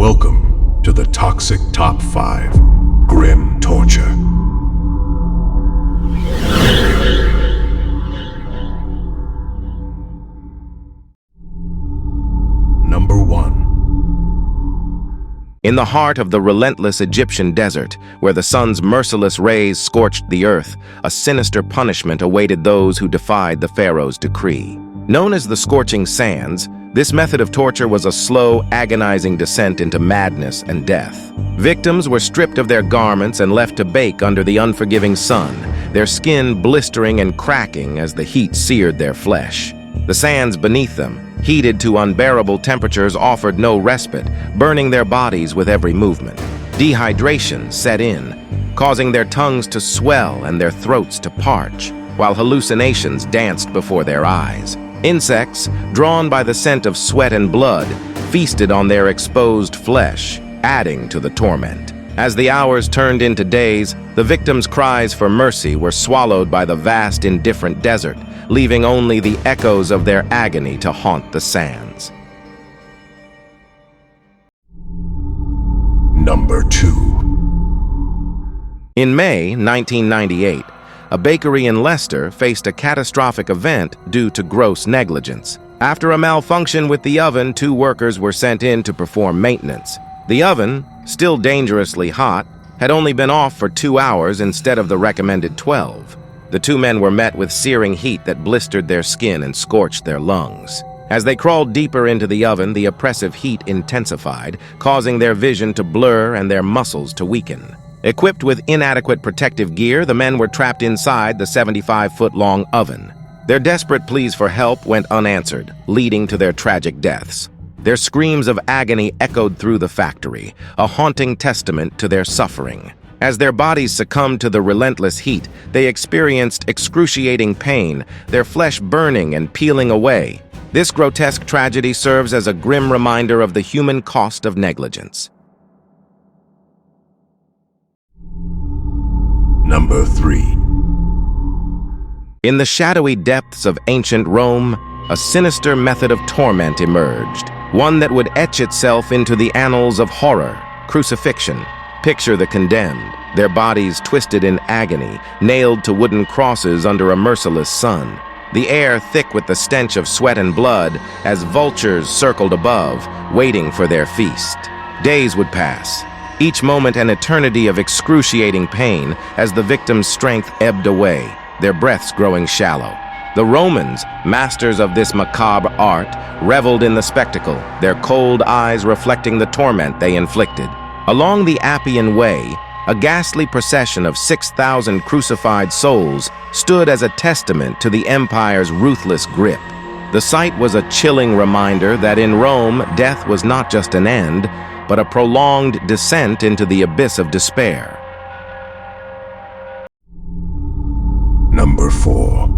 Welcome to the Toxic Top 5 Grim Torture. Number 1. In the heart of the relentless Egyptian desert, where the sun's merciless rays scorched the earth, a sinister punishment awaited those who defied the pharaoh's decree. Known as the scorching sands, this method of torture was a slow, agonizing descent into madness and death. Victims were stripped of their garments and left to bake under the unforgiving sun, their skin blistering and cracking as the heat seared their flesh. The sands beneath them, heated to unbearable temperatures, offered no respite, burning their bodies with every movement. Dehydration set in, causing their tongues to swell and their throats to parch, while hallucinations danced before their eyes. Insects, drawn by the scent of sweat and blood, feasted on their exposed flesh, adding to the torment. As the hours turned into days, the victims' cries for mercy were swallowed by the vast, indifferent desert, leaving only the echoes of their agony to haunt the sands. Number 2. In May 1998, a bakery in Leicester faced a catastrophic event due to gross negligence. After a malfunction with the oven, 2 workers were sent in to perform maintenance. The oven, still dangerously hot, had only been off for 2 hours instead of the recommended 12. The 2 men were met with searing heat that blistered their skin and scorched their lungs. As they crawled deeper into the oven, the oppressive heat intensified, causing their vision to blur and their muscles to weaken. Equipped with inadequate protective gear, the men were trapped inside the 75-foot-long oven. Their desperate pleas for help went unanswered, leading to their tragic deaths. Their screams of agony echoed through the factory, a haunting testament to their suffering. As their bodies succumbed to the relentless heat, they experienced excruciating pain, their flesh burning and peeling away. This grotesque tragedy serves as a grim reminder of the human cost of negligence. Number 3. In the shadowy depths of ancient Rome, a sinister method of torment emerged, one that would etch itself into the annals of horror: crucifixion. Picture the condemned, their bodies twisted in agony, nailed to wooden crosses under a merciless sun. The air thick with the stench of sweat and blood as vultures circled above, waiting for their feast. Days would pass, each moment an eternity of excruciating pain as the victims' strength ebbed away, their breaths growing shallow. The Romans, masters of this macabre art, reveled in the spectacle, their cold eyes reflecting the torment they inflicted. Along the Appian Way, a ghastly procession of 6,000 crucified souls stood as a testament to the empire's ruthless grip. The sight was a chilling reminder that in Rome, death was not just an end, but a prolonged descent into the abyss of despair. Number 4.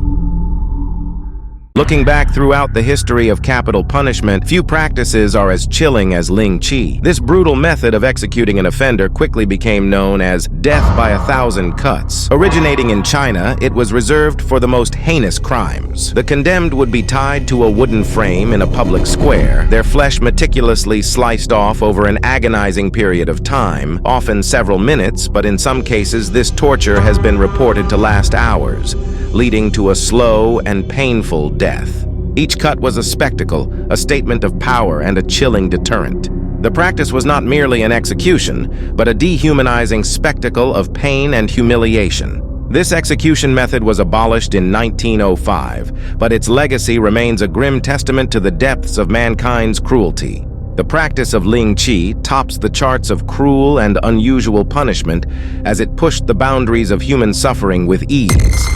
Looking back throughout the history of capital punishment, few practices are as chilling as Ling Chi. This brutal method of executing an offender quickly became known as death by 1,000 cuts. Originating in China, it was reserved for the most heinous crimes. The condemned would be tied to a wooden frame in a public square, their flesh meticulously sliced off over an agonizing period of time, often several minutes, but in some cases this torture has been reported to last hours, leading to a slow and painful death. Each cut was a spectacle, a statement of power and a chilling deterrent. The practice was not merely an execution, but a dehumanizing spectacle of pain and humiliation. This execution method was abolished in 1905, but its legacy remains a grim testament to the depths of mankind's cruelty. The practice of Ling Chi tops the charts of cruel and unusual punishment as it pushed the boundaries of human suffering with ease.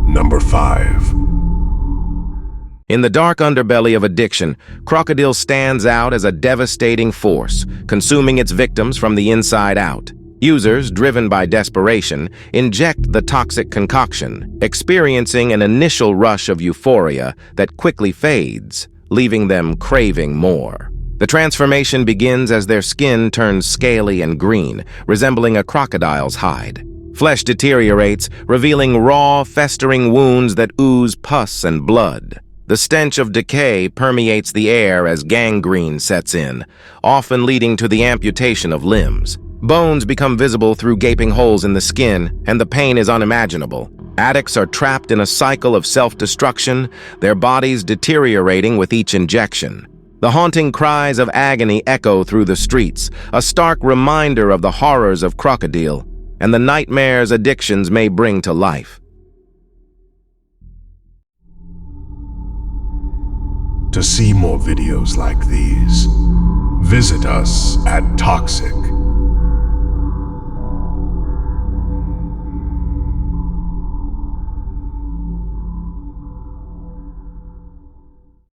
Number 5. In the dark underbelly of addiction, crocodile stands out as a devastating force, consuming its victims from the inside out. Users, driven by desperation, inject the toxic concoction, experiencing an initial rush of euphoria that quickly fades, leaving them craving more. The transformation begins as their skin turns scaly and green, resembling a crocodile's hide. Flesh deteriorates, revealing raw, festering wounds that ooze pus and blood. The stench of decay permeates the air as gangrene sets in, often leading to the amputation of limbs. Bones become visible through gaping holes in the skin, and the pain is unimaginable. Addicts are trapped in a cycle of self-destruction, their bodies deteriorating with each injection. The haunting cries of agony echo through the streets, a stark reminder of the horrors of crocodile and the nightmares addictions may bring to life. To see more videos like these, visit us at toxic